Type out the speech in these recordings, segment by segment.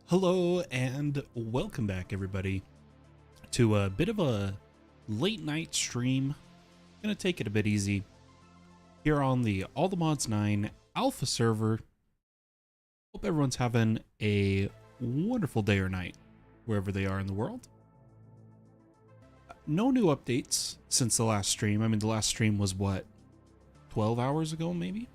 Hello and welcome back everybody to a bit of a late night stream. Gonna take it a bit easy here on the AllTheMods 9 alpha server. Hope everyone's having a wonderful day or night wherever they are in the world. No new updates since the last stream. I mean, the last stream was what, 12 hours ago maybe?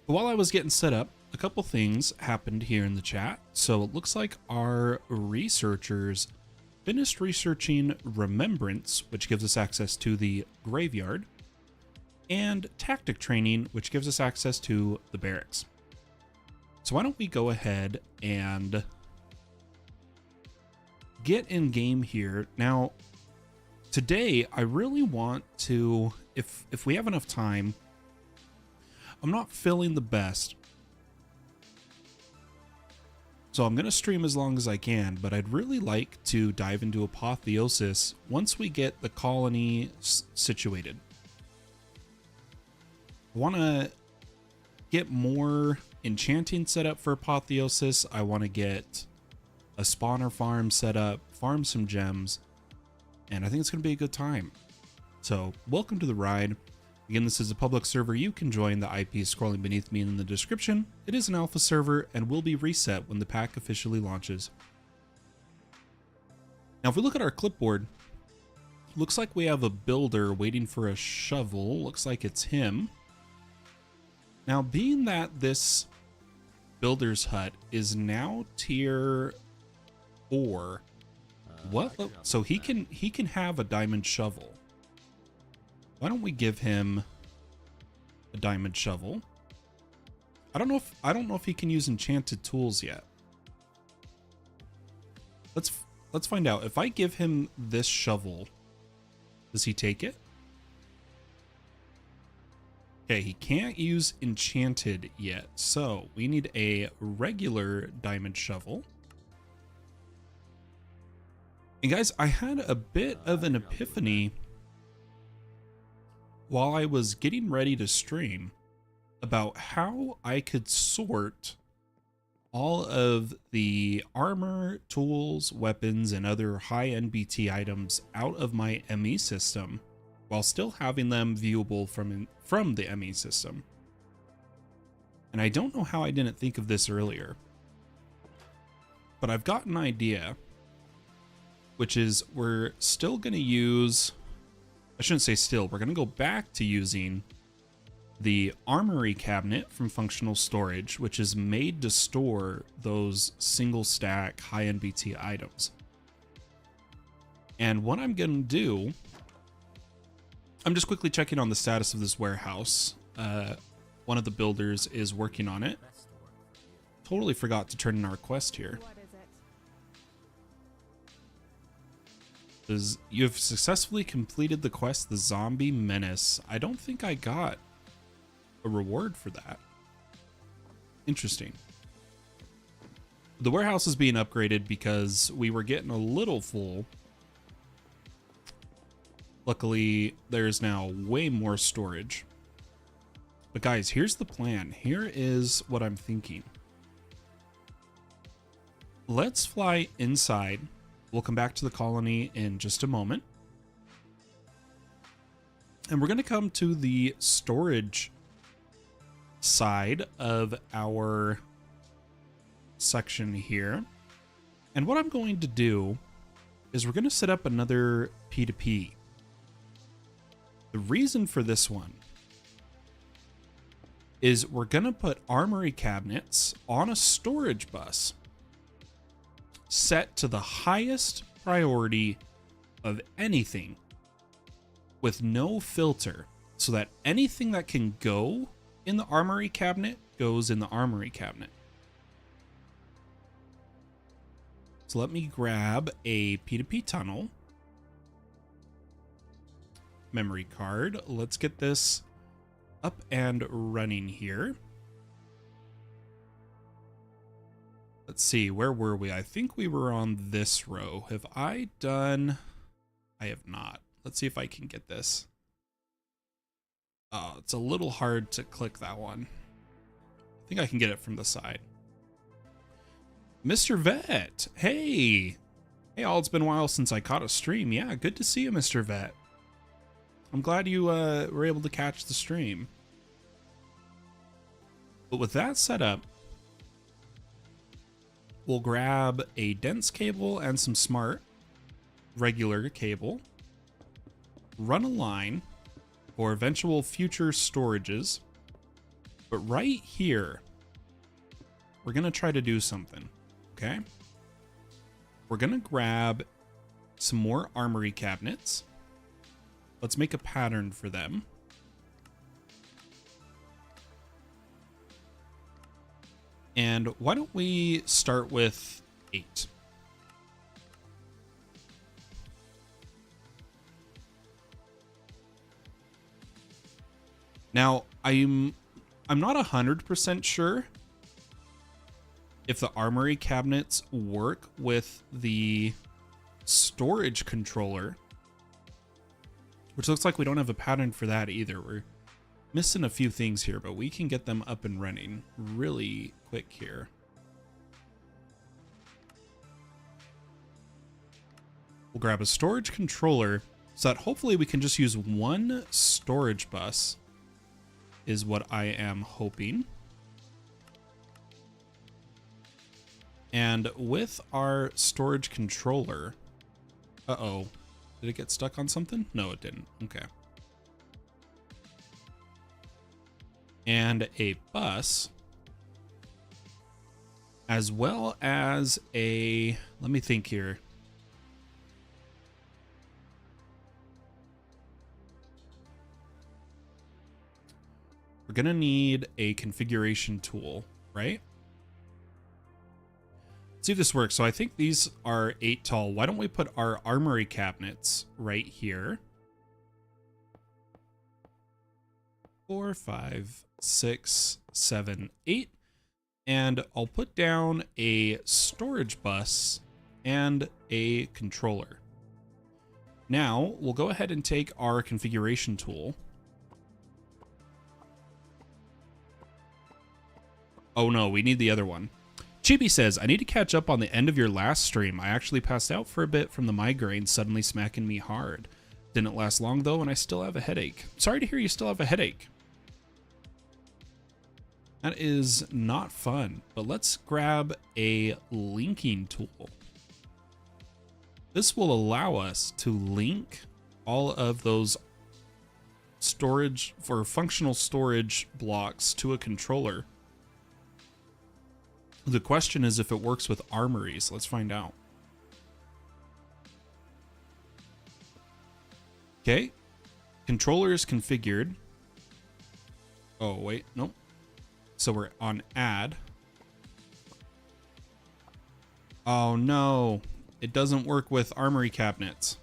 But while I was getting set up, a couple things happened here in the chat. So it looks like our researchers finished researching Remembrance, which gives us access to the graveyard, and Tactic Training, which gives us access to the barracks. So why don't we go ahead and get in game here. Now, today I really want to, if we have enough time, I'm not feeling the best, so I'm going to stream as long as I can, but I'd really like to dive into Apotheosis once we get the colony situated. I want to get more enchanting set up for Apotheosis. I want to get a spawner farm set up, farm some gems, and I think it's going to be a good time. So welcome to the ride. Again, this is a public server. You can join. The IP is scrolling beneath me in the description. It is an alpha server and will be reset when the pack officially launches. Now, if we look at our clipboard, looks like we have a builder waiting for a shovel. Looks like it's him. Now, being that this builder's hut is now tier 4, so he can have a diamond shovel. Why don't we give him a diamond shovel? I don't know if he can use enchanted tools yet. Let's find out. If I give him this shovel, does he take it? Okay, he can't use enchanted yet, so we need a regular diamond shovel. And guys, I had a bit of an epiphany while I was getting ready to stream about how I could sort all of the armor, tools, weapons, and other high NBT items out of my ME system while still having them viewable from the ME system. And I don't know how I didn't think of this earlier, but I've got an idea, which is we're still going to use, I shouldn't say still, we're going to go back to using the armory cabinet from functional storage, which is made to store those single stack high NBT items. And what I'm going to do, I'm just quickly checking on the status of this warehouse. One of the builders is working on it. Totally forgot to turn in our quest here. You have successfully completed the quest, the Zombie Menace. I don't think I got a reward for that. Interesting. The warehouse is being upgraded because we were getting a little full. Luckily, there's now way more storage. But guys, here's the plan. Here is what I'm thinking. Let's fly inside. We'll come back to the colony in just a moment. And we're going to come to the storage side of our section here. And what I'm going to do is we're going to set up another P2P. The reason for this one is we're going to put armory cabinets on a storage bus set to the highest priority of anything with no filter, so that anything that can go in the armory cabinet goes in the armory cabinet. So let me grab a P2P tunnel, memory card. Let's get this up and running here. Let's see, where were we? I think we were on this row. Have I done? I have not. Let's see if I can get this. Oh, it's a little hard to click that one. I think I can get it from the side. Mr. Vet. Hey. Hey, all, it's been a while since I caught a stream. Yeah, good to see you, Mr. Vet. I'm glad you were able to catch the stream. But with that set up, we'll grab a dense cable and some smart regular cable, run a line for eventual future storages. But right here, we're going to try to do something, okay? We're going to grab some more armory cabinets. Let's make a pattern for them. And why don't we start with 8? Now, I'm not 100% sure if the armory cabinets work with the storage controller, which looks like we don't have a pattern for that either. We're missing a few things here, but we can get them up and running really quick here. We'll grab a storage controller so that hopefully we can just use one storage bus, is what I am hoping. And with our storage controller, uh-oh, did it get stuck on something? No, it didn't. Okay. And a bus, as well as a, let me think here. We're gonna need a configuration tool, right? Let's see if this works. So I think these are 8 tall. Why don't we put our armory cabinets right here? 4, 5, 6, 7, 8. And I'll put down a storage bus and a controller. Now we'll go ahead and take our configuration tool. Oh no, we need the other one. Chibi says, I need to catch up on the end of your last stream. I actually passed out for a bit from the migraine suddenly smacking me hard. Didn't last long though, and I still have a headache. Sorry to hear you still have a headache. That is not fun, but let's grab a linking tool. This will allow us to link all of those storage for functional storage blocks to a controller. The question is if it works with armories. Let's find out. Okay. Controller is configured. Oh, wait. Nope. So we're on add. Oh, no. It doesn't work with armory cabinets.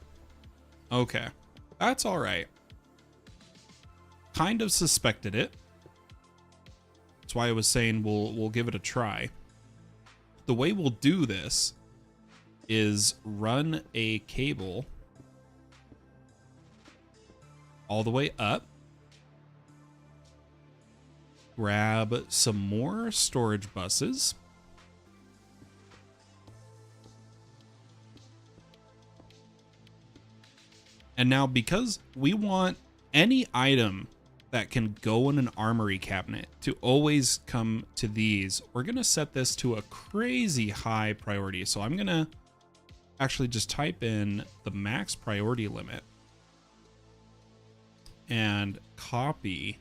Okay. That's all right. Kind of suspected it. That's why I was saying we'll give it a try. The way we'll do this is run a cable all the way up, grab some more storage buses, and now because we want any item that can go in an armory cabinet to always come to these, we're gonna set this to a crazy high priority. So I'm gonna actually just type in the max priority limit and copy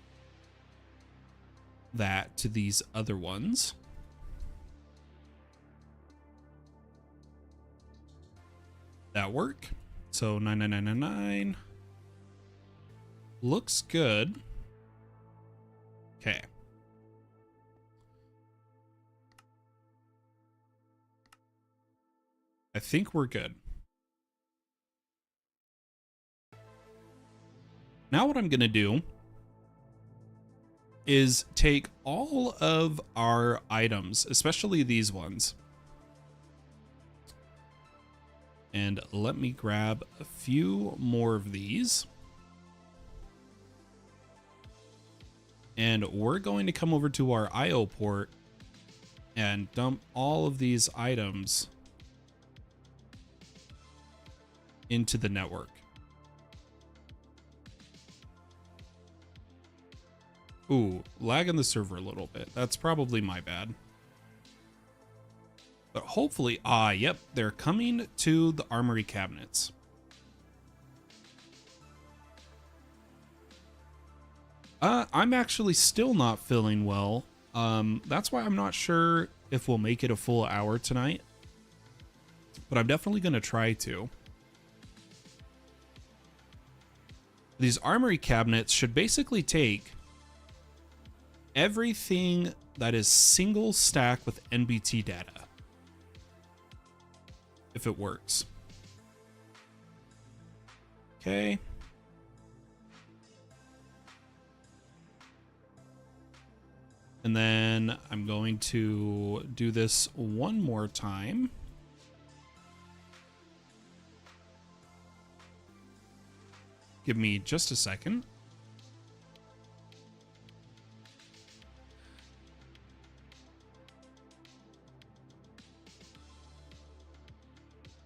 that to these other ones. That work? So 99999 looks good. Okay. I think we're good. Now what I'm going to do is take all of our items, especially these ones, and let me grab a few more of these. And we're going to come over to our IO port and dump all of these items into the network. Ooh, lagging the server a little bit. That's probably my bad. But hopefully, yep, they're coming to the armory cabinets. I'm actually still not feeling well. That's why I'm not sure if we'll make it a full hour tonight. But I'm definitely going to try to. These armory cabinets should basically take everything that is single stack with NBT data. If it works. Okay. And then I'm going to do this one more time. Give me just a second.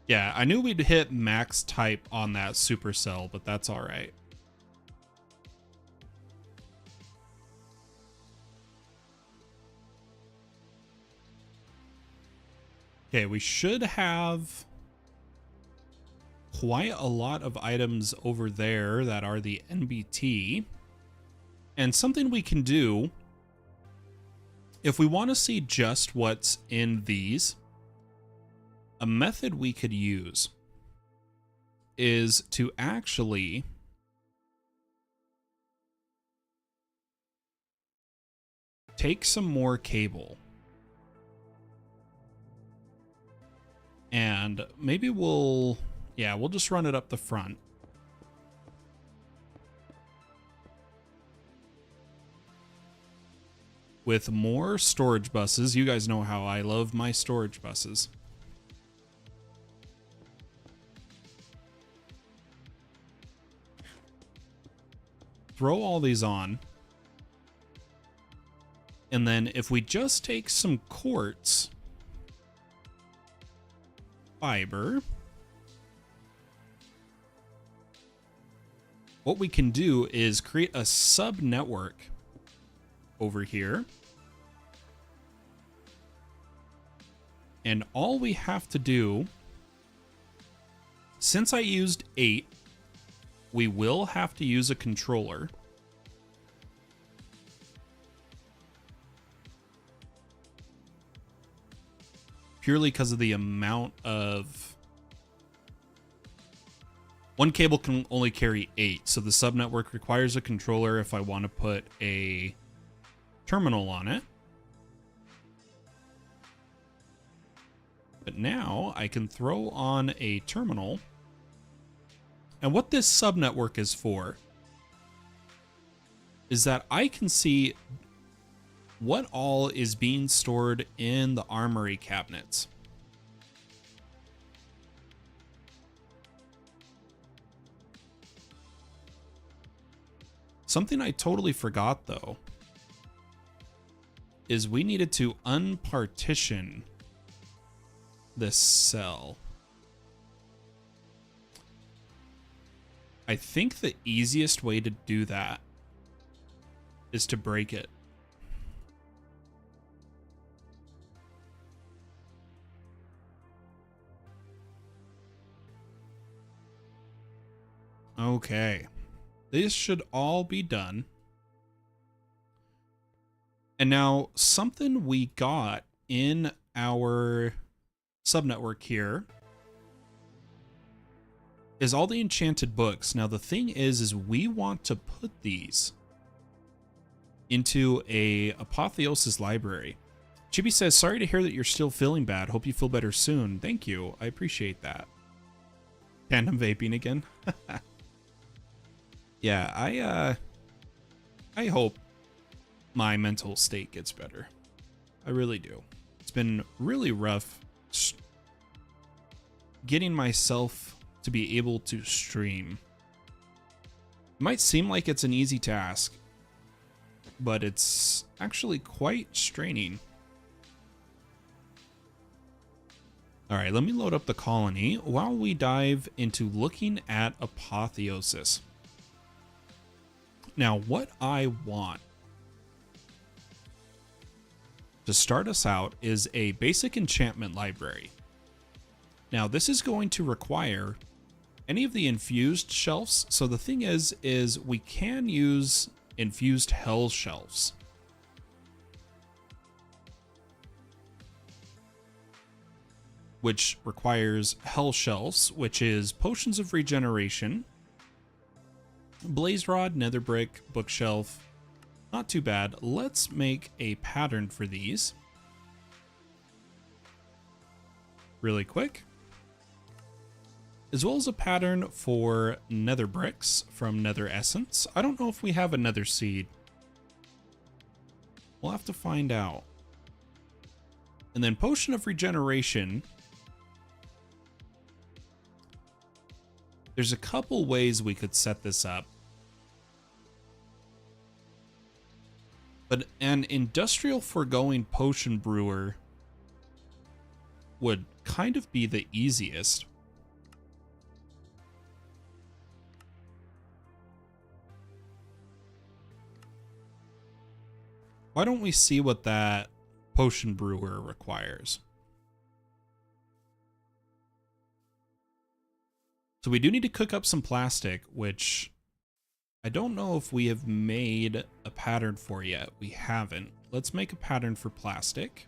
Yeah, I knew we'd hit max type on that supercell, but that's all right. Okay, we should have quite a lot of items over there that are the NBT. And something we can do, if we want to see just what's in these, a method we could use is to actually take some more cable. And maybe we'll just run it up the front. With more storage buses. You guys know how I love my storage buses. Throw all these on. And then if we just take some quartz fiber, what we can do is create a sub network over here. And all we have to do, since I used 8, we will have to use a controller. Purely because of the amount of... One cable can only carry 8, so the subnetwork requires a controller if I want to put a terminal on it. But now I can throw on a terminal. And what this subnetwork is for is that I can see what all is being stored in the armory cabinets. Something I totally forgot, though, is we needed to unpartition this cell. I think the easiest way to do that is to break it. Okay. This should all be done. And now something we got in our subnetwork here is all the enchanted books. Now the thing is we want to put these into a Apotheosis library. Chibi says, sorry to hear that you're still feeling bad. Hope you feel better soon. Thank you. I appreciate that. Tandem vaping again. Yeah, I hope my mental state gets better. I really do. It's been really rough getting myself to be able to stream. It might seem like it's an easy task, but it's actually quite straining. All right, let me load up the colony while we dive into looking at Apotheosis. Now, what I want to start us out is a basic enchantment library. Now, this is going to require any of the infused shelves. So the thing is we can use infused hell shelves. Which requires hell shelves, which is potions of regeneration, blaze rod, nether brick, bookshelf. Not too bad. Let's make a pattern for these really quick, as well as a pattern for nether bricks from nether essence. I don't know if we have a nether seed. We'll have to find out. And then potion of regeneration. There's a couple ways we could set this up. But an industrial foregoing potion brewer would kind of be the easiest. Why don't we see what that potion brewer requires? So we do need to cook up some plastic, which I don't know if we have made a pattern for yet. We haven't. Let's make a pattern for plastic.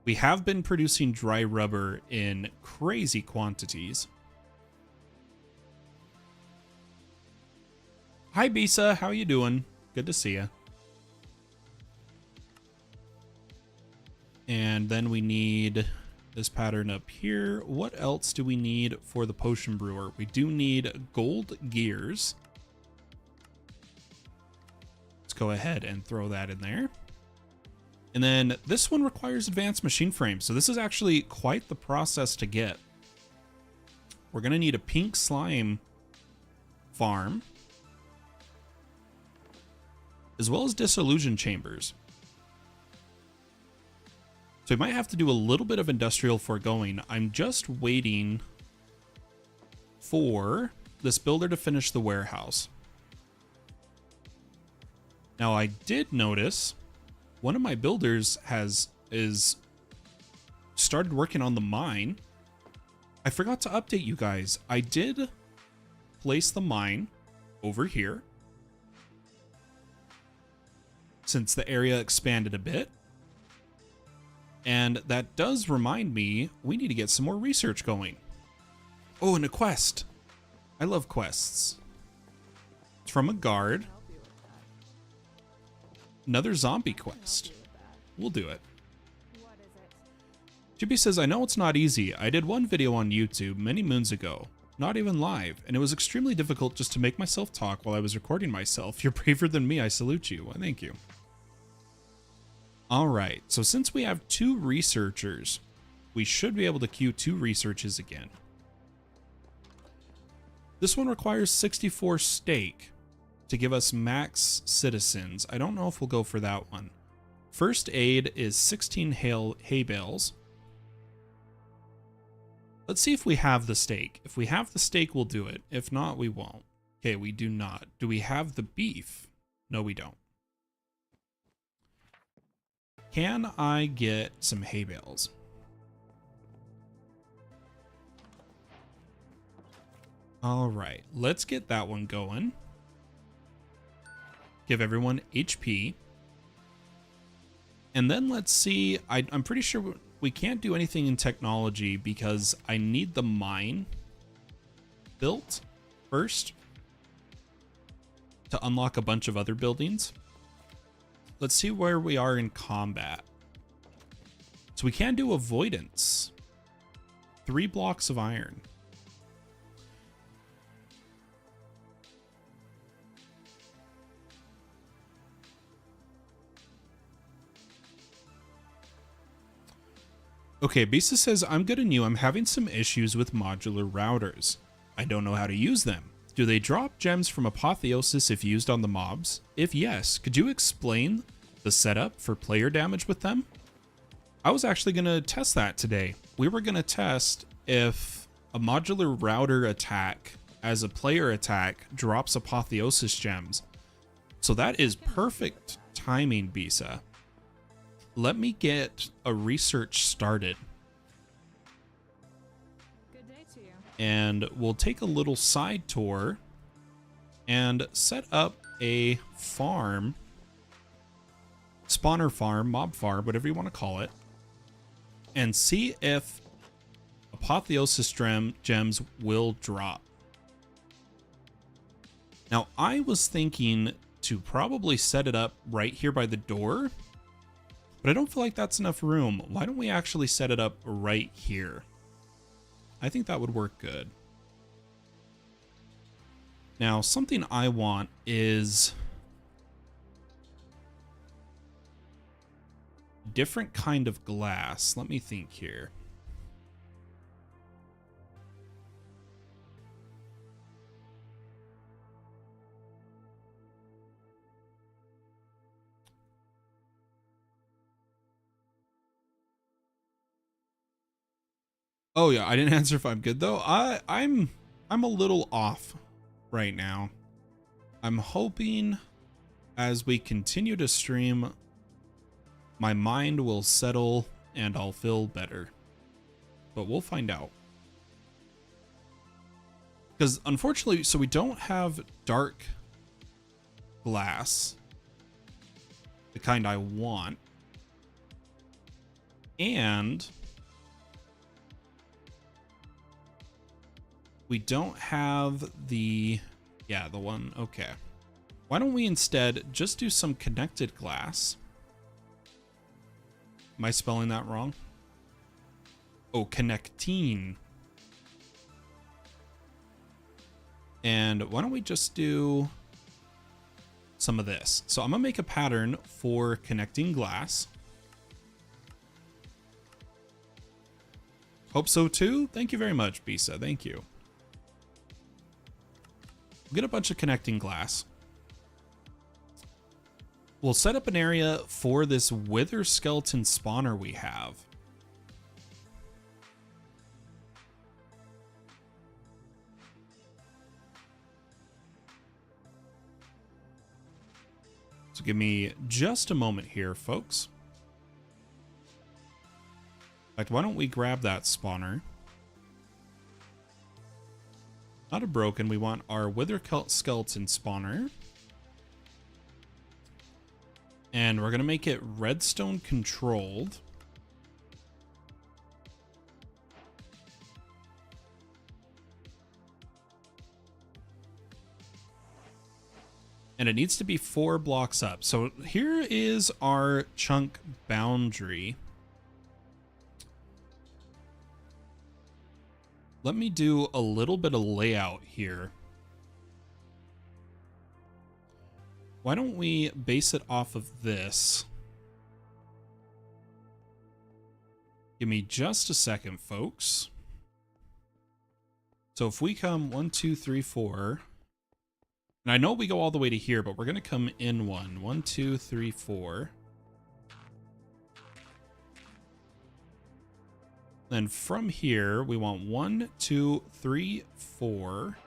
We have been producing dry rubber in crazy quantities. Hi, Bisa. How you doing? Good to see you. And then we need this pattern up here. What else do we need for the potion brewer? We do need gold gears. Let's go ahead and throw that in there. And then this one requires advanced machine frame. So this is actually quite the process to get. We're going to need a pink slime farm, as well as disillusion chambers. So we might have to do a little bit of industrial foregoing. I'm just waiting for this builder to finish the warehouse. Now I did notice one of my builders is started working on the mine. I forgot to update you guys. I did place the mine over here since the area expanded a bit. And that does remind me, we need to get some more research going. Oh, and a quest. I love quests. It's from a guard. Another zombie quest. We'll do it. Chippy says, I know it's not easy. I did one video on YouTube many moons ago, not even live, and it was extremely difficult just to make myself talk while I was recording myself. You're braver than me. I salute you. Well, thank you. All right, so since we have 2 researchers, we should be able to queue 2 researches again. This one requires 64 steak to give us max citizens. I don't know if we'll go for that one. First aid is 16 hay bales. Let's see if we have the steak. If we have the steak, we'll do it. If not, we won't. Okay, we do not. Do we have the beef? No, we don't. Can I get some hay bales? All right, let's get that one going. Give everyone HP. And then let's see, I'm pretty sure we can't do anything in technology because I need the mine built first to unlock a bunch of other buildings. Let's see where we are in combat. So we can do avoidance. 3 blocks of iron. Okay, Bisa says, I'm good and new. I'm having some issues with modular routers. I don't know how to use them. Do they drop gems from Apotheosis if used on the mobs? If yes, could you explain the setup for player damage with them? I was actually going to test that today. We were going to test if a modular router attack as a player attack drops Apotheosis gems. So that is perfect timing, Bisa. Let me get a research started. Good day to you. And we'll take a little side tour and set up a farm, spawner farm, mob farm, whatever you want to call it, and see if Apotheosis gems will drop. Now, I was thinking to probably set it up right here by the door, but I don't feel like that's enough room. Why don't we actually set it up right here? I think that would work good. Now, something I want is different kind of glass. Let me think here. Oh yeah, I didn't answer if I'm good though. I'm a little off right now. I'm hoping as we continue to stream, my mind will settle and I'll feel better. But we'll find out. Because unfortunately, so we don't have dark glass, the kind I want. And we don't have the, yeah, the one, okay. Why don't we instead just do some connected glass? Am I spelling that wrong? Oh, connecting. And why don't we just do some of this? So I'm gonna make a pattern for connecting glass. Hope so too. Thank you very much, Bisa. Thank you. We'll get a bunch of connecting glass. We'll set up an area for this wither skeleton spawner we have. So give me just a moment here, folks. In fact, why don't we grab that spawner? Not a broken, we want our wither skeleton spawner. And we're going to make it redstone controlled. And it needs to be 4 blocks up. So here is our chunk boundary. Let me do a little bit of layout here. Why don't we base it off of this? Give me just a second, folks. So if we come 1, 2, 3, 4, and I know we go all the way to here, but we're going to come in 1, 2, 3, 4. Then from here, we want 1, 2, 3, 4.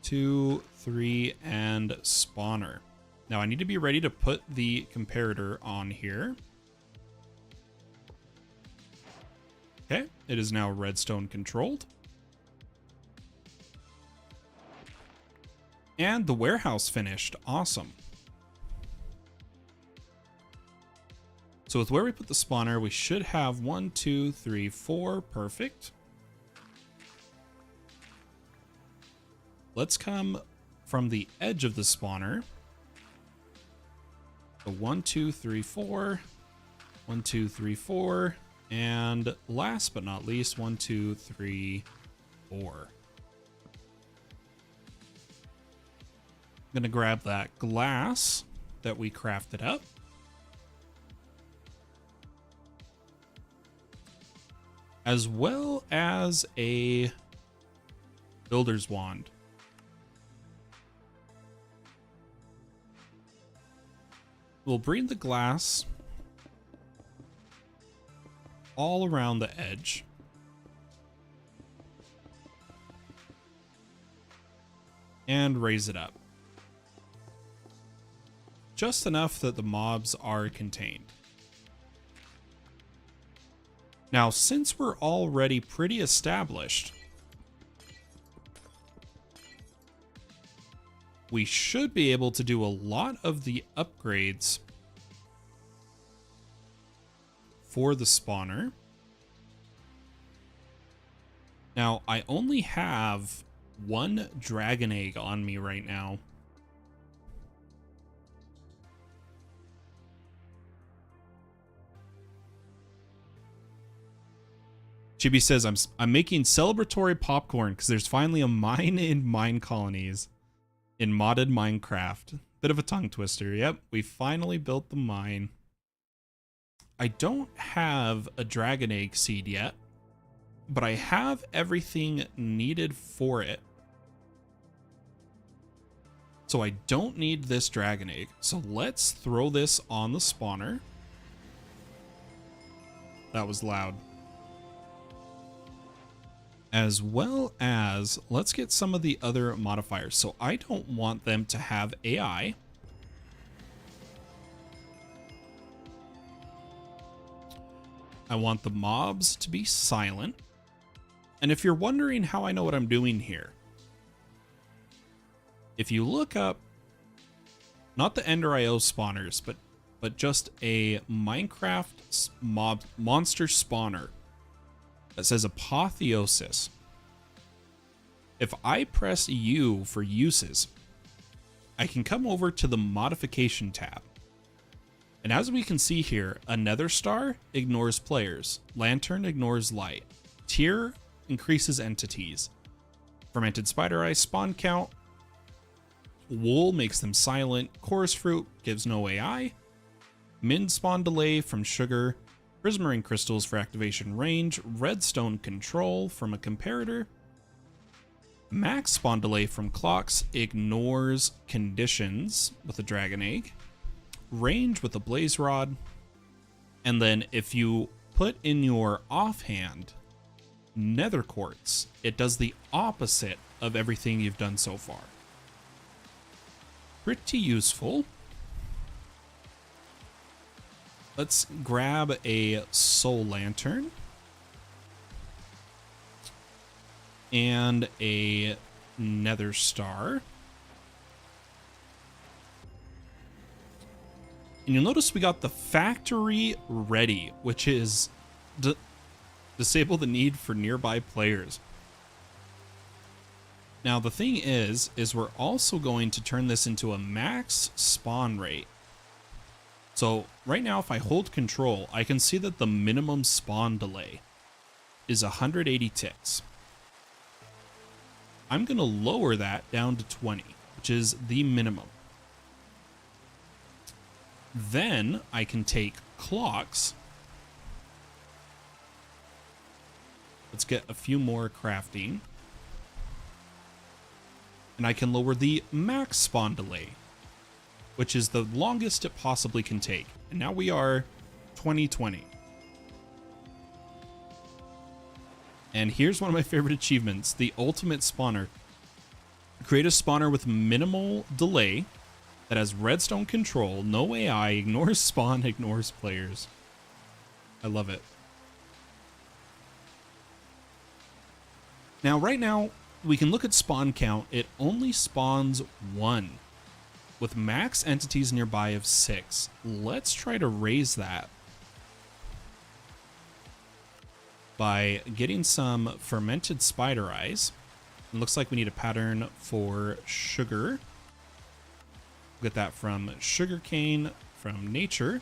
2, 3, and spawner. Now I need to be ready to put the comparator on here. Okay, it is now redstone controlled. And the warehouse finished. Awesome. So with where we put the spawner, we should have 1, 2, 3, 4. Perfect. Let's come from the edge of the spawner. So 1, 2, 3, 4. 1, 2, 3, 4. And last but not least, 1, 2, 3, 4. I'm going to grab that glass that we crafted up. As well as a builder's wand. We'll bring the glass all around the edge. And raise it up. Just enough that the mobs are contained. Now, since we're already pretty established, we should be able to do a lot of the upgrades for the spawner. Now, I only have one dragon egg on me right now. Chibi says, I'm making celebratory popcorn because there's finally a mine in Mine Colonies in modded Minecraft. Bit of a tongue twister. Yep, we finally built the mine. I don't have a dragon egg seed yet, but I have everything needed for it. So I don't need this dragon egg. So let's throw this on the spawner. That was loud. As well as, let's get some of the other modifiers. So I don't want them to have AI. I want the mobs to be silent. And if you're wondering how I know what I'm doing here, if you look up, not the Ender.io spawners, but just a Minecraft monster spawner that says Apotheosis. If I press U for uses, I can come over to the modification tab. And as we can see here, a nether star ignores players. Lantern ignores light. Tier increases entities. Fermented spider eye spawn count. Wool makes them silent. Chorus fruit gives no AI. Min spawn delay from sugar. Prismarine crystals for activation range, redstone control from a comparator, max spawn delay from clocks, ignores conditions with a dragon egg, range with a blaze rod, and then if you put in your offhand nether quartz, it does the opposite of everything you've done so far. Pretty useful. Let's grab a soul lantern and a nether star. And you'll notice we got the factory ready, which is disable the need for nearby players. Now the thing is we're also going to turn this into a max spawn rate. So right now, if I hold control, I can see that the minimum spawn delay is 180 ticks. I'm going to lower that down to 20, which is the minimum. Then I can take clocks. Let's get a few more crafting. And I can lower the max spawn delay, which is the longest it possibly can take. And now we are 2020. And here's one of my favorite achievements, the ultimate spawner. Create a spawner with minimal delay that has redstone control, no AI, ignores spawn, ignores players. I love it. Now, right now, we can look at spawn count. It only spawns 1. With max entities nearby of 6. Let's try to raise that by getting some fermented spider eyes. It looks like we need a pattern for sugar. Get that from sugarcane from nature.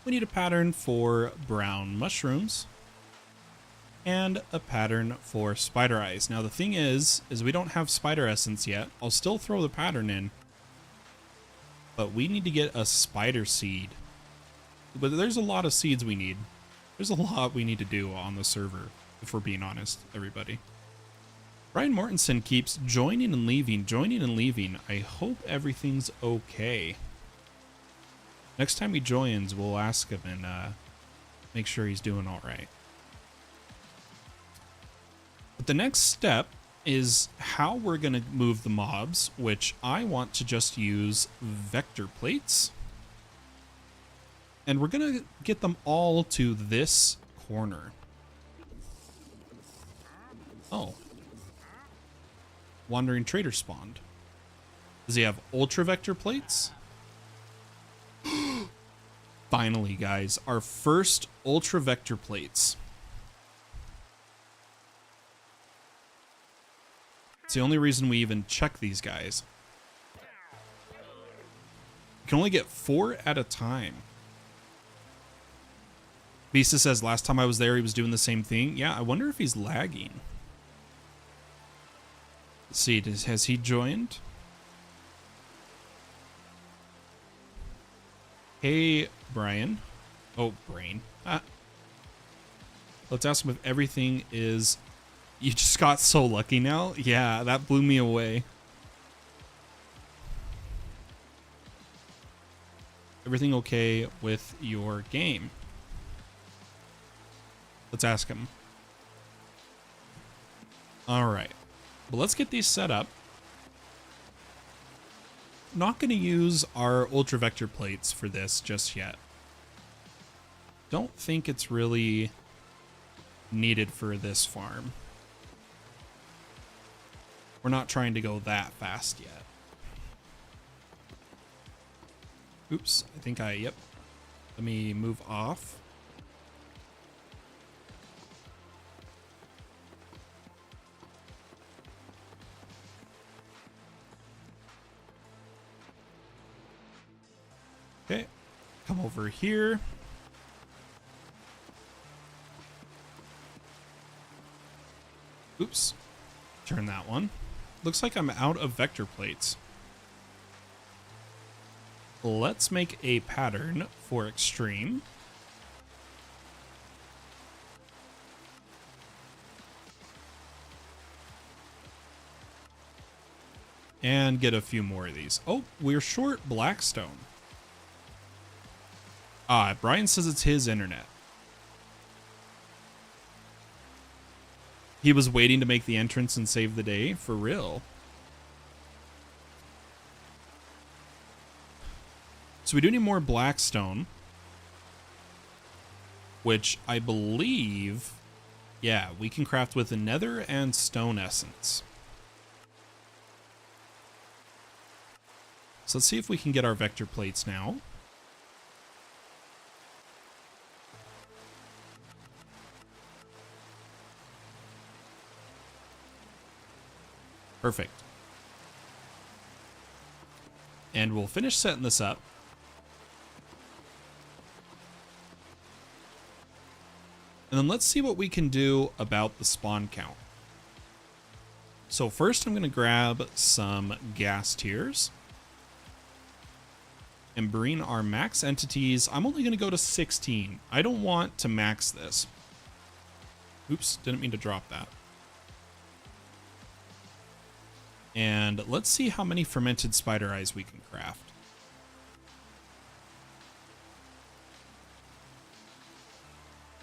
We need a pattern for brown mushrooms and a pattern for spider eyes. Now the thing is we don't have spider essence yet. I'll still throw the pattern in, but we need to get a spider seed. But there's a lot of seeds we need. There's a lot we need to do on the server, if we're being honest, everybody. Brian Mortensen keeps joining and leaving, joining and leaving. I hope everything's okay. Next time he joins, we'll ask him and Make sure he's doing all right. But the next step is how we're going to move the mobs, which I want to just use vector plates. And we're going to get them all to this corner. Oh. Wandering Trader spawned. Does he have ultra vector plates? Finally, guys, our first ultra vector plates. It's the only reason we even check these guys. You can only get 4 at a time. Visa says, last time I was there, he was doing the same thing. Yeah, I wonder if he's lagging. Let's see, has he joined? Hey, Brian. Oh, Brain. Let's ask him if everything is... You just got so lucky now? Yeah, that blew me away. Everything okay with your game? Let's ask him. All right. Well, let's get these set up. Not going to use our ultra vector plates for this just yet. Don't think it's really needed for this farm. We're not trying to go that fast yet. Oops, I think yep. Let me move off. Okay, come over here. Oops, turn that one. Looks like I'm out of vector plates. Let's make a pattern for extreme. And get a few more of these. Oh, we're short blackstone. Brian says it's his internet. He was waiting to make the entrance and save the day, for real. So we do need more blackstone, which I believe, yeah, we can craft with a nether and stone essence. So let's see if we can get our vector plates now. Perfect. And we'll finish setting this up. And then let's see what we can do about the spawn count. So first I'm going to grab some gas tiers and bring our max entities. I'm only going to go to 16. I don't want to max this. Oops, didn't mean to drop that. And let's see how many fermented spider eyes we can craft.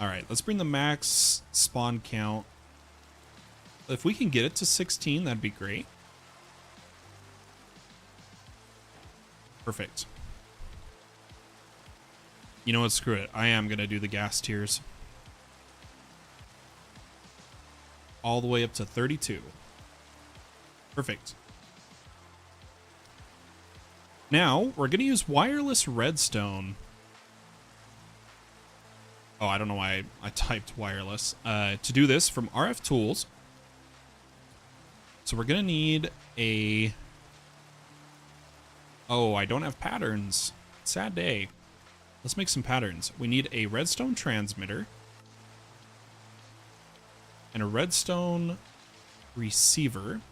All right, let's bring the max spawn count. If we can get it to 16, that'd be great. Perfect. You know what? Screw it. I am going to do the gas tiers. All the way up to 32. Perfect. Now, we're going to use wireless redstone. Oh, I don't know why I typed wireless. To do this from RF Tools. So we're going to need a... Oh, I don't have patterns. Sad day. Let's make some patterns. We need a redstone transmitter. And a redstone receiver.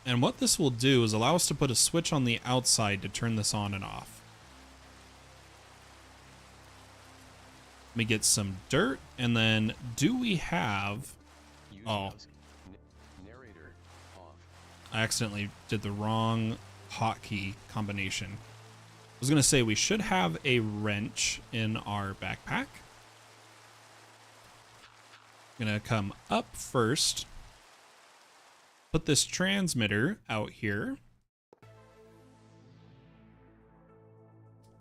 And what this will do is allow us to put a switch on the outside to turn this on and off. Let me get some dirt, and then do we have Oh. Narrator off. I accidentally did the wrong hotkey combination. I was going to say we should have a wrench in our backpack. I'm going to come up first. Put this transmitter out here.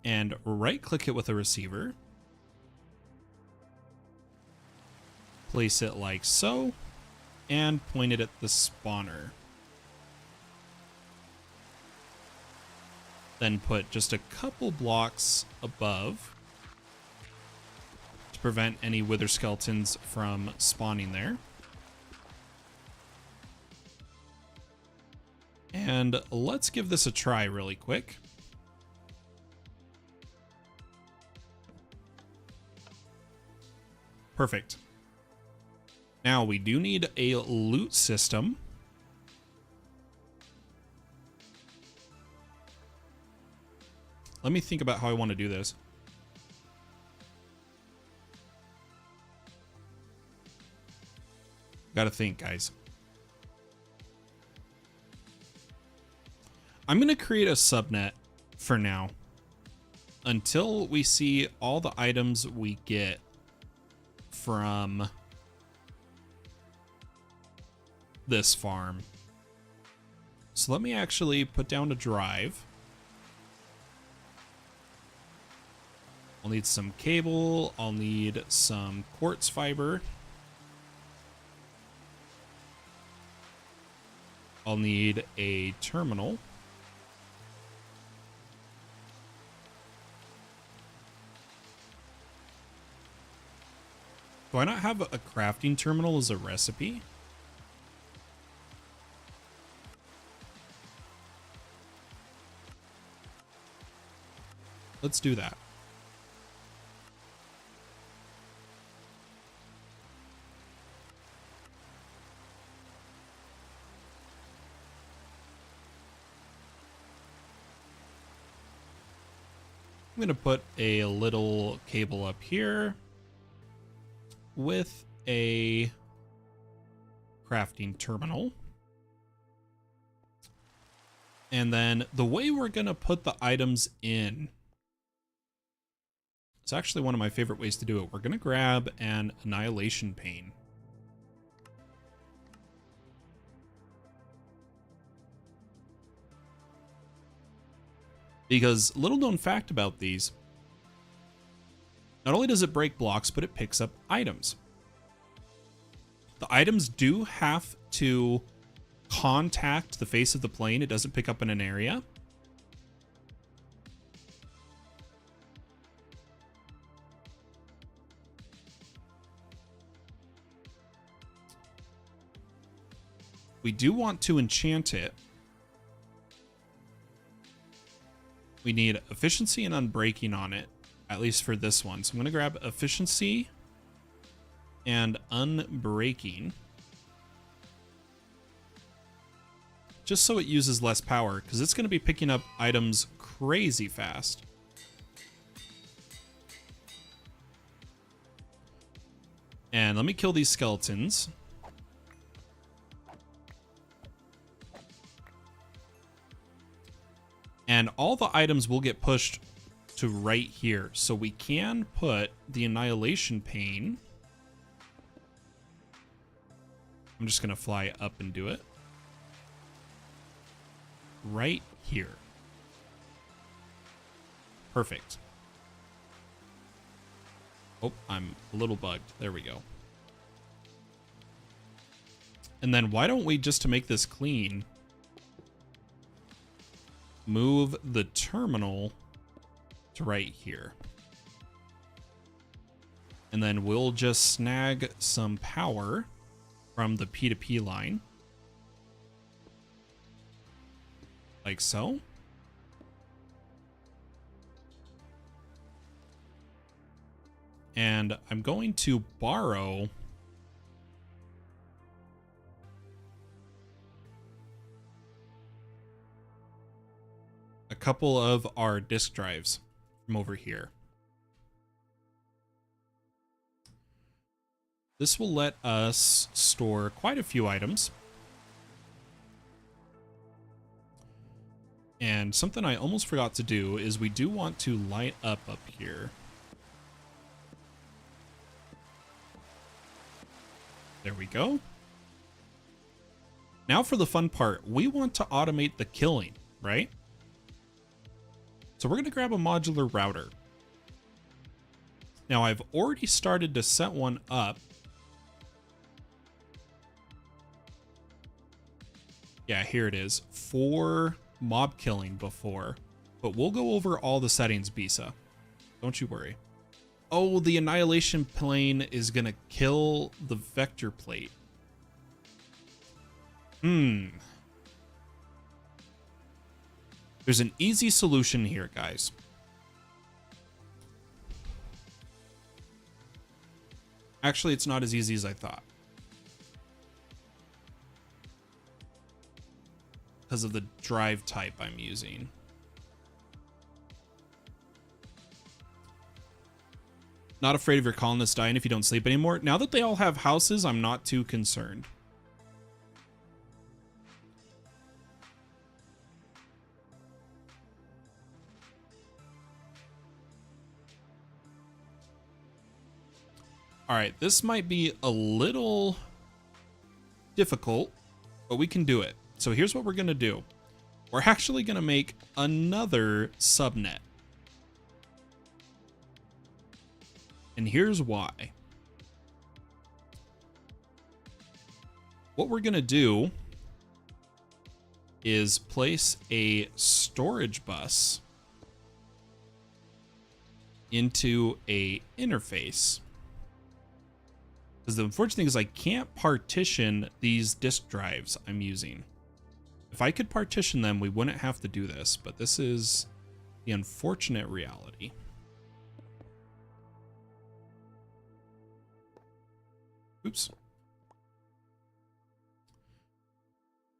And right-click it with a receiver. Place it like so. And point it at the spawner. Then put just a couple blocks above to prevent any wither skeletons from spawning there. And let's give this a try really quick. Perfect. Now we do need a loot system. Let me think about how I want to do this. Gotta think, guys. I'm gonna create a subnet for now until we see all the items we get from this farm. So let me actually put down a drive. I'll need some cable. I'll need some quartz fiber. I'll need a terminal. Do I not have a crafting terminal as a recipe? Let's do that. I'm going to put a little cable up here with a crafting terminal. And then the way we're going to put the items in, it's actually one of my favorite ways to do it. We're going to grab an annihilation pane. Because little known fact about these, not only does it break blocks, but it picks up items. The items do have to contact the face of the plane. It doesn't pick up in an area. We do want to enchant it. We need efficiency and unbreaking on it, at least for this one. So I'm going to grab efficiency and unbreaking, just so it uses less power, because it's going to be picking up items crazy fast. And let me kill these skeletons. And all the items will get pushed to right here. So we can put the annihilation pane. I'm just going to fly up and do it. Right here. Perfect. Oh, I'm a little bugged. There we go. And then why don't we, just to make this clean, move the terminal to right here. And then we'll just snag some power from the P2P line. Like so. And I'm going to borrow a couple of our disk drives from over here. This will let us store quite a few items. And something I almost forgot to do is we do want to light up here. There we go. Now for the fun part, we want to automate the killing, right? So we're going to grab a modular router. Now I've already started to set one up. Yeah, here it is. For mob killing before. But we'll go over all the settings, Bisa. Don't you worry. Oh, the annihilation plane is going to kill the vector plate. There's an easy solution here, guys. Actually, it's not as easy as I thought. Because of the drive type I'm using. Not afraid of your colonists dying if you don't sleep anymore. Now that they all have houses, I'm not too concerned. All right, this might be a little difficult, but we can do it. So here's what we're going to do. We're actually going to make another subnet. And here's why. What we're going to do is place a storage bus into a interface. Because the unfortunate thing is I can't partition these disk drives I'm using. If I could partition them, we wouldn't have to do this, but this is the unfortunate reality. Oops.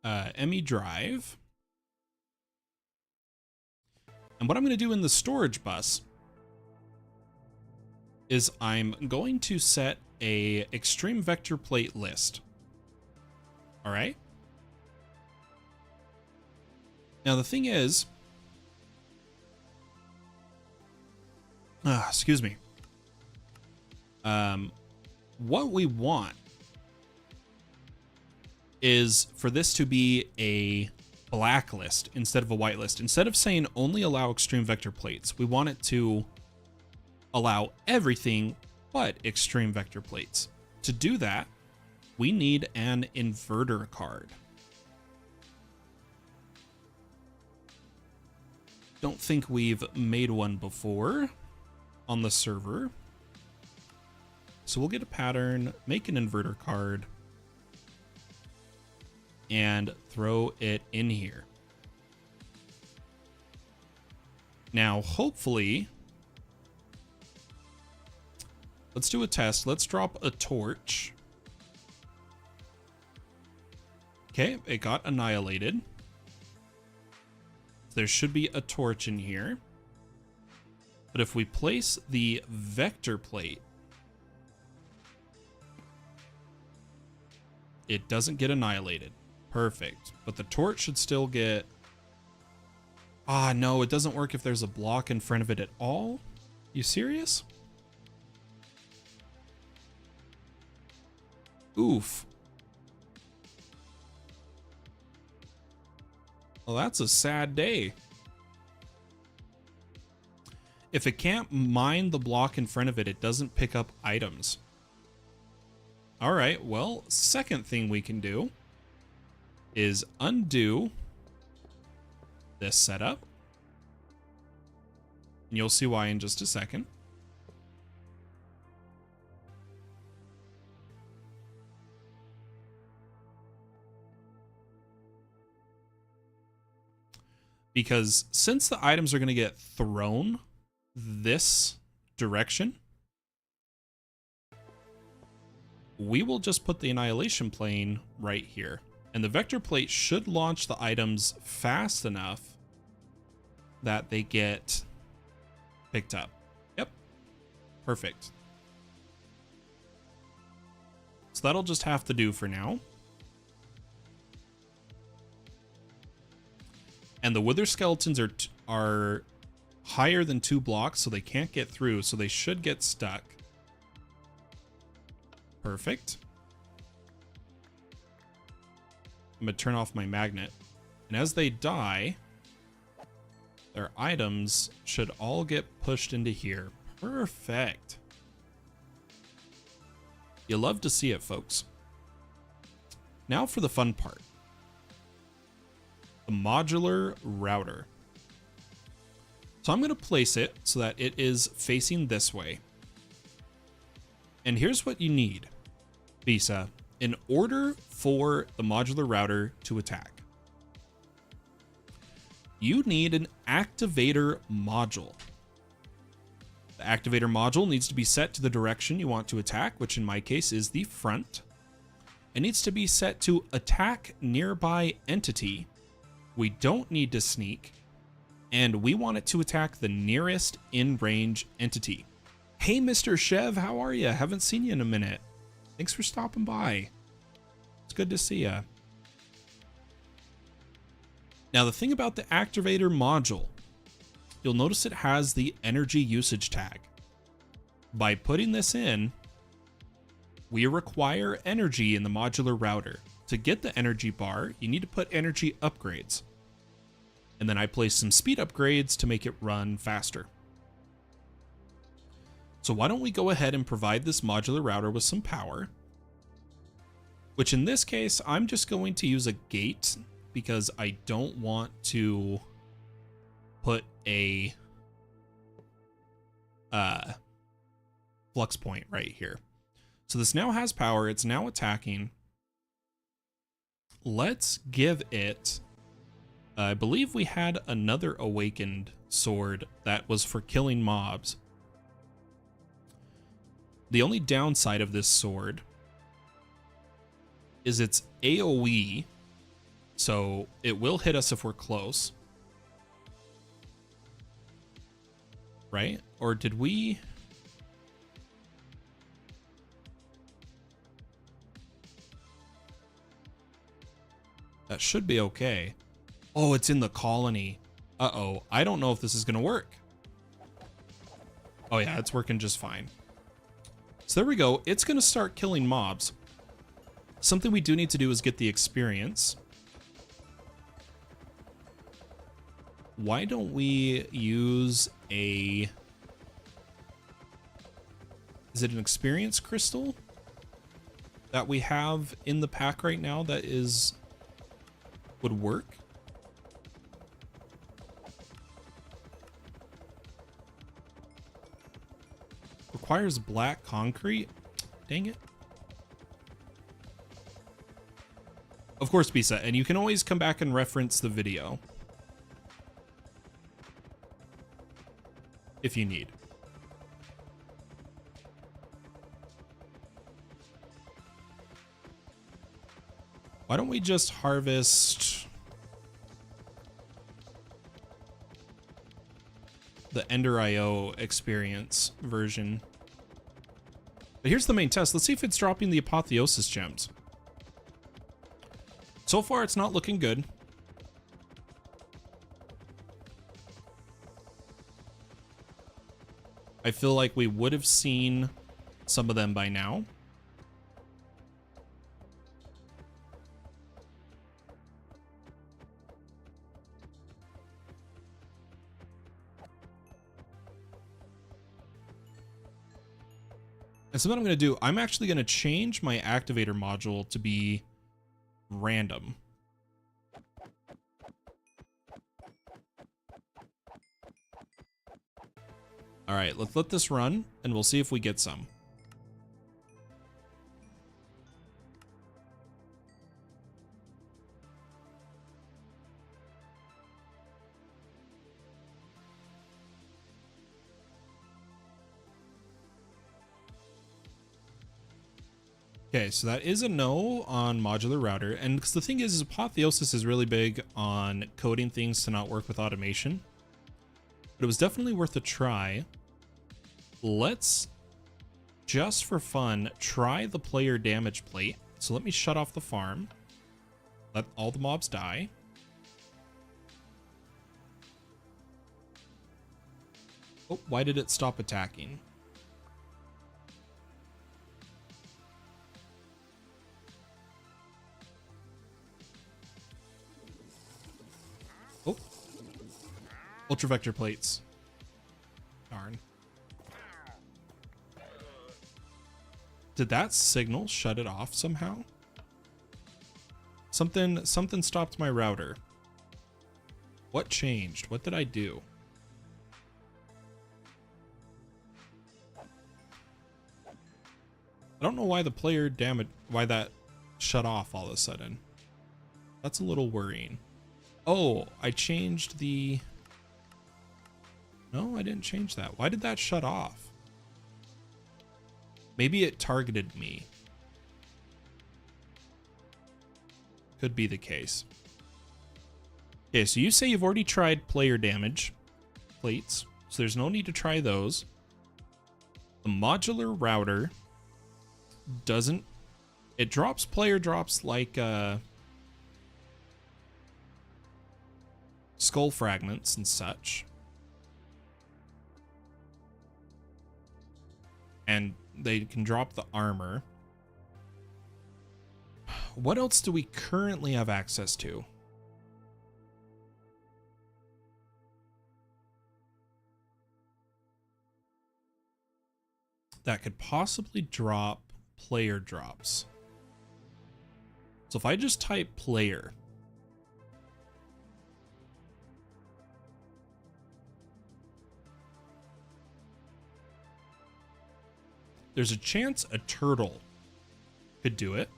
ME drive. And what I'm going to do in the storage bus is I'm going to set a extreme vector plate list. All right. Now the thing is, excuse me. What we want is for this to be a blacklist instead of a whitelist. Instead of saying only allow extreme vector plates, we want it to allow everything but extreme vector plates. To do that, we need an inverter card. Don't think we've made one before on the server. So we'll get a pattern, make an inverter card, and throw it in here. Now, hopefully, let's do a test. Let's drop a torch. Okay, it got annihilated. There should be a torch in here. But if we place the vector plate, it doesn't get annihilated. Perfect. But the torch should still get... Ah, no, it doesn't work if there's a block in front of it at all. You serious? Oof. Well, that's a sad day. If it can't mine the block in front of it, it doesn't pick up items. All right, well, second thing we can do is undo this setup. And you'll see why in just a second. Because since the items are going to get thrown this direction, we will just put the annihilation plane right here. And the vector plate should launch the items fast enough that they get picked up. Yep. Perfect. So that'll just have to do for now. And the wither skeletons are higher than 2 blocks, so they can't get through, so they should get stuck. Perfect. I'm going to turn off my magnet. And as they die, their items should all get pushed into here. Perfect. You love to see it, folks. Now for the fun part. The modular router. So I'm going to place it so that it is facing this way. And here's what you need, Visa, in order for the modular router to attack. You need an activator module. The activator module needs to be set to the direction you want to attack, which in my case is the front. It needs to be set to attack nearby entity. We don't need to sneak, and we want it to attack the nearest in-range entity. Hey, Mr. Chev, how are you? Haven't seen you in a minute. Thanks for stopping by. It's good to see you. Now, the thing about the activator module, you'll notice it has the energy usage tag. By putting this in, we require energy in the modular router. To get the energy bar, you need to put energy upgrades. And then I place some speed upgrades to make it run faster. So why don't we go ahead and provide this modular router with some power, which in this case, I'm just going to use a gate because I don't want to put a flux point right here. So this now has power. It's now attacking. Let's give it, I believe we had another awakened sword that was for killing mobs. The only downside of this sword is its AoE, so it will hit us if we're close. Right? Or did we... That should be okay. Oh, it's in the colony. Uh-oh. I don't know if this is going to work. Oh, yeah, it's working just fine. So there we go. It's going to start killing mobs. Something we do need to do is get the experience. Why don't we use a... Is it an experience crystal that we have in the pack right now that would work? Requires black concrete. Dang it. Of course, Bisa, and you can always come back and reference the video if you need. Why don't we just harvest the Ender IO experience version? But here's the main test. Let's see if it's dropping the Apotheosis gems. So far, it's not looking good. I feel like we would have seen some of them by now. And so what I'm going to do, I'm actually going to change my activator module to be random. All right, let's let this run and we'll see if we get some. Okay, so that is a no on modular router. And because the thing is Apotheosis is really big on coding things to not work with automation. But it was definitely worth a try. Let's just for fun, try the player damage plate. So let me shut off the farm. Let all the mobs die. Oh, why did it stop attacking? Oh. Ultra vector plates. Darn. Did that signal shut it off somehow? Something stopped my router. What changed? What did I do? I don't know why the player damage, why that shut off all of a sudden. That's a little worrying. Oh, I changed the... No, I didn't change that. Why did that shut off? Maybe it targeted me. Could be the case. Okay, so you say you've already tried player damage plates, so there's no need to try those. The modular router doesn't... It drops player drops like skull fragments and such. And they can drop the armor. What else do we currently have access to? That could possibly drop player drops. So if I just type player, there's a chance a turtle could do it.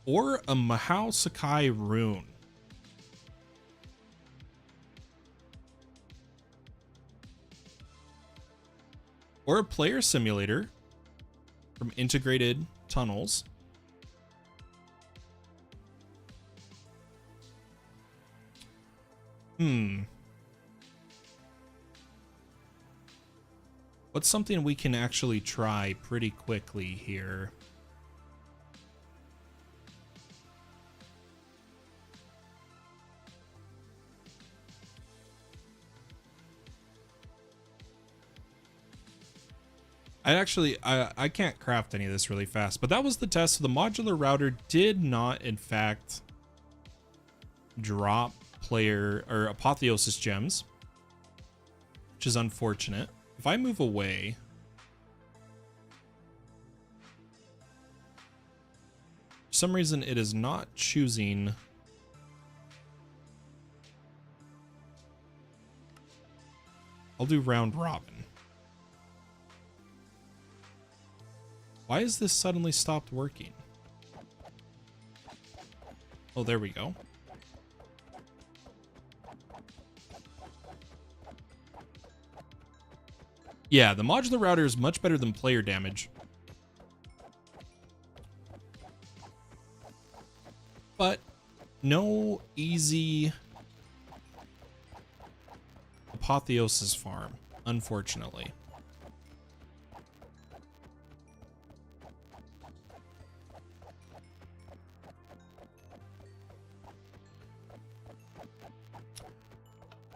Or a Mahao Sakai rune. Or a player simulator from Integrated Tunnels. What's something we can actually try pretty quickly here? I can't craft any of this really fast, but that was the test. So the modular router did not, in fact, drop player or Apotheosis gems, which is unfortunate. If I move away, for some reason it is not choosing. I'll do round robin. Why is this suddenly stopped working? Oh, there we go. Yeah, the modular router is much better than player damage. But no easy Apotheosis farm, unfortunately.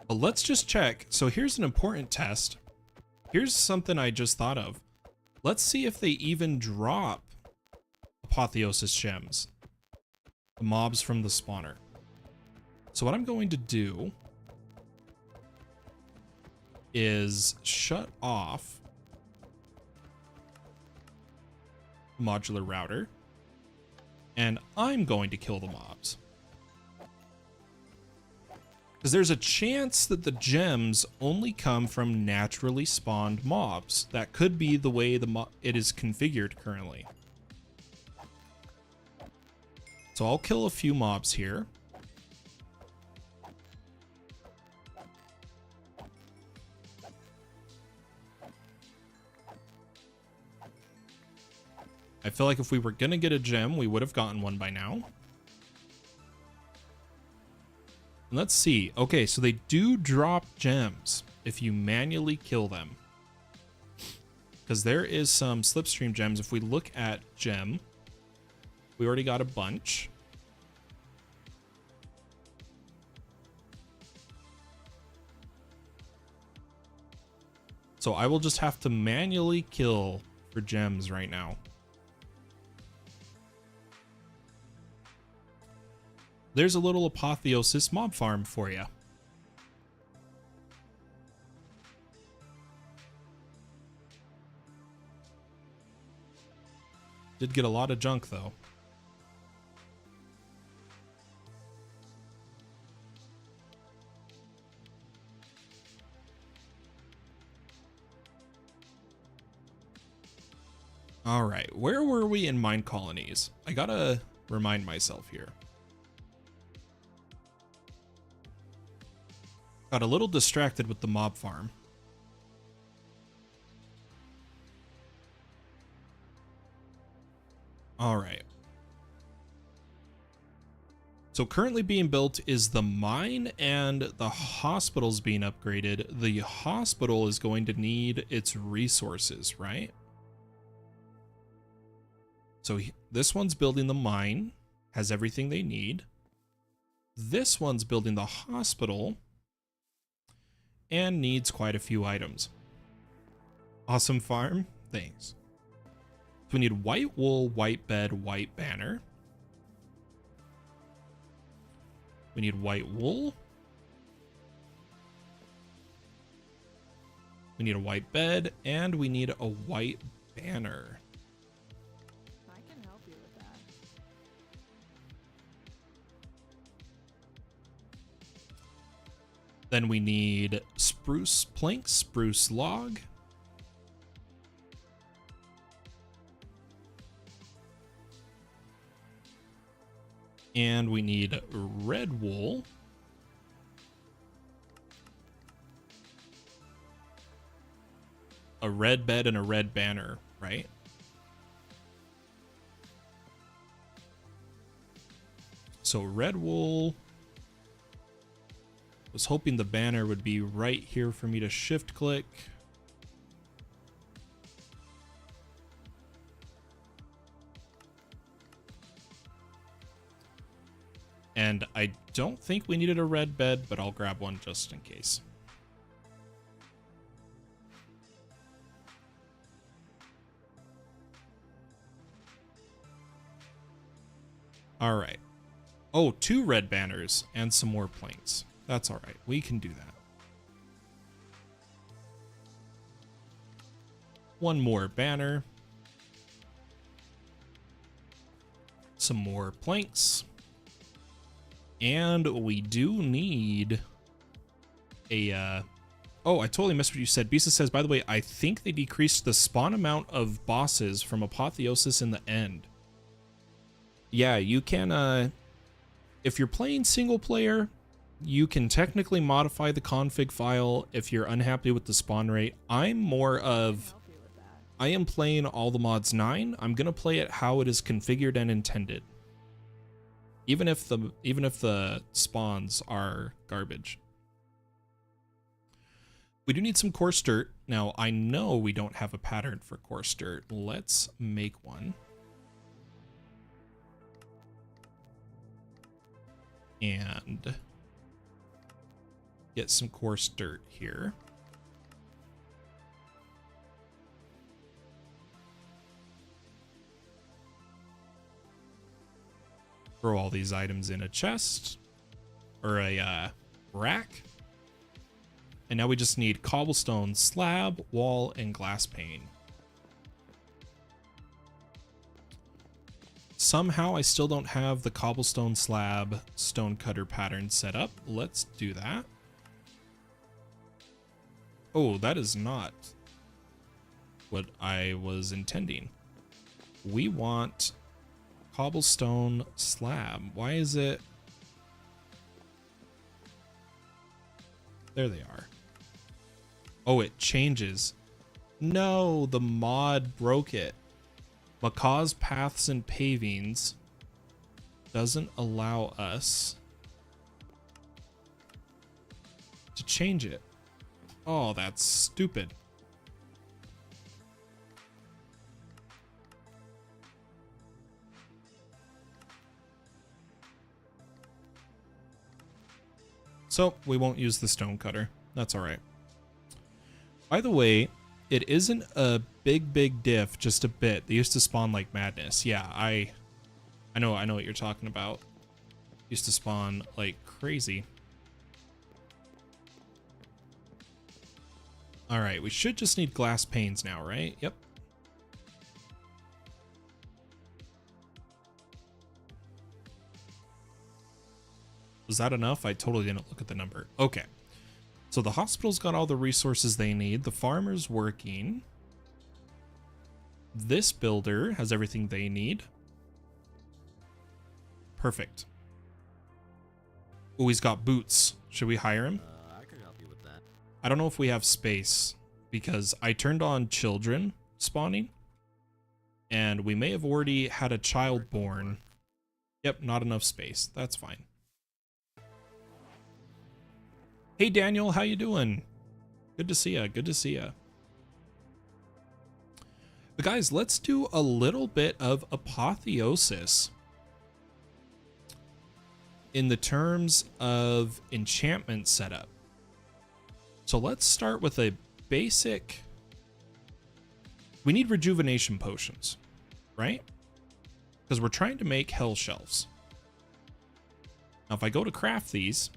But let's just check. So here's an important test. Here's something I just thought of. Let's see if they even drop Apotheosis gems. The mobs from the spawner. So what I'm going to do is shut off the modular router. And I'm going to kill the mobs. Because there's a chance that the gems only come from naturally spawned mobs. That could be the way it is configured currently. So I'll kill a few mobs here. I feel like if we were gonna get a gem, we would have gotten one by now. Let's see. Okay, so they do drop gems if you manually kill them. because there is some slipstream gems. If we look at gem, we already got a bunch. So I will just have to manually kill for gems right now. There's a little Apotheosis mob farm for you. Did get a lot of junk though. All right, where were we in mine colonies? I gotta remind myself here. Got a little distracted with the mob farm. All right. So currently being built is the mine, and the hospital's being upgraded. The hospital is going to need its resources, right? So this one's building the mine, has everything they need. This one's building the hospital and needs quite a few items. Awesome farm, thanks. So we need white wool, white bed, white banner. We need white wool. We need a white bed, and we need a white banner. Then we need spruce planks, spruce log. And we need red wool. A red bed and a red banner, right? So red wool. Was hoping the banner would be right here for me to shift click. And I don't think we needed a red bed, but I'll grab one just in case. All right. Oh, 2 red banners and some more planks. That's all right. We can do that. One more banner. Some more planks. And we do need a... Oh, I totally missed what you said. Bisa says, by the way, I think they decreased the spawn amount of bosses from Apotheosis in the end. Yeah, you can... if you're playing single player, you can technically modify the config file if you're unhappy with the spawn rate. I'm more of... I am playing all the mods 9. I'm going to play it how it is configured and intended. Even if the spawns are garbage. We do need some coarse dirt. Now, I know we don't have a pattern for coarse dirt. Let's make one. And get some coarse dirt here. Throw all these items in a chest or a rack. And now we just need cobblestone slab, wall, and glass pane. Somehow I still don't have the cobblestone slab stone cutter pattern set up. Let's do that. Oh, that is not what I was intending. We want cobblestone slab. Why is it? There they are. Oh, it changes. No, the mod broke it. Macaw's Paths and Pavings doesn't allow us to change it. Oh, that's stupid. So we won't use the stone cutter. That's all right. By the way, it isn't a big diff, just a bit. They used to spawn like madness. Yeah, I know what you're talking about. Used to spawn like crazy. All right, we should just need glass panes now, right? Yep. Was that enough? I totally didn't look at the number. Okay. So the hospital's got all the resources they need. The farmer's working. This builder has everything they need. Perfect. Oh, he's got boots. Should we hire him? I could help you with that. I don't know if we have space because I turned on children spawning and we may have already had a child born. Yep, not enough space. That's fine. Hey Daniel, how you doing? Good to see ya. Good to see ya. But guys, let's do a little bit of Apotheosis in the terms of enchantment setup. So let's start with a basic. We need rejuvenation potions, right? Because we're trying to make hell shelves. Now, if I go to craft these,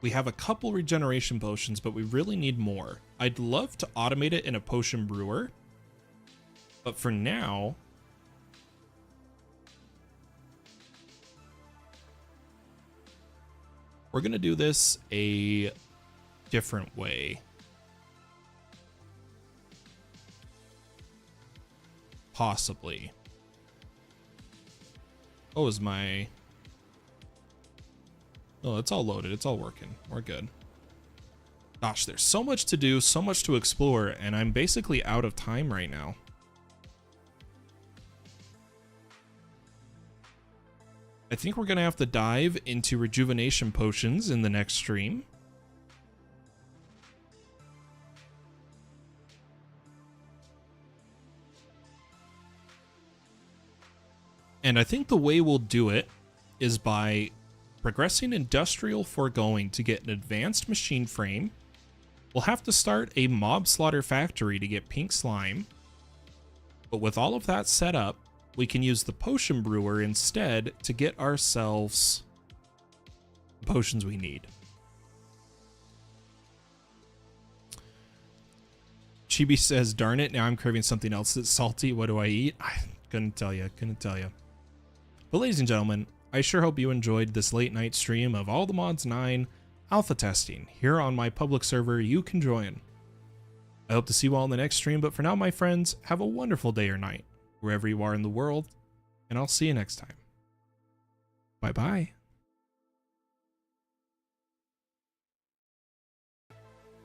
we have a couple regeneration potions, but we really need more. I'd love to automate it in a potion brewer, but for now, we're gonna do this a different way. Possibly. Oh, is my... Oh, it's all loaded. It's all working. We're good. Gosh, there's so much to do, so much to explore, and I'm basically out of time right now. I think we're going to have to dive into rejuvenation potions in the next stream. And I think the way we'll do it is by progressing industrial foregoing to get an advanced machine frame. We'll have to start a mob slaughter factory to get pink slime. But with all of that set up, we can use the potion brewer instead to get ourselves the potions we need. Chibi says, darn it, now I'm craving something else that's salty. What do I eat? I couldn't tell you. But ladies and gentlemen, I sure hope you enjoyed this late night stream of All the Mods 9 alpha testing here on my public server you can join. I hope to see you all in the next stream, but for now, my friends, have a wonderful day or night, wherever you are in the world, and I'll see you next time. Bye-bye.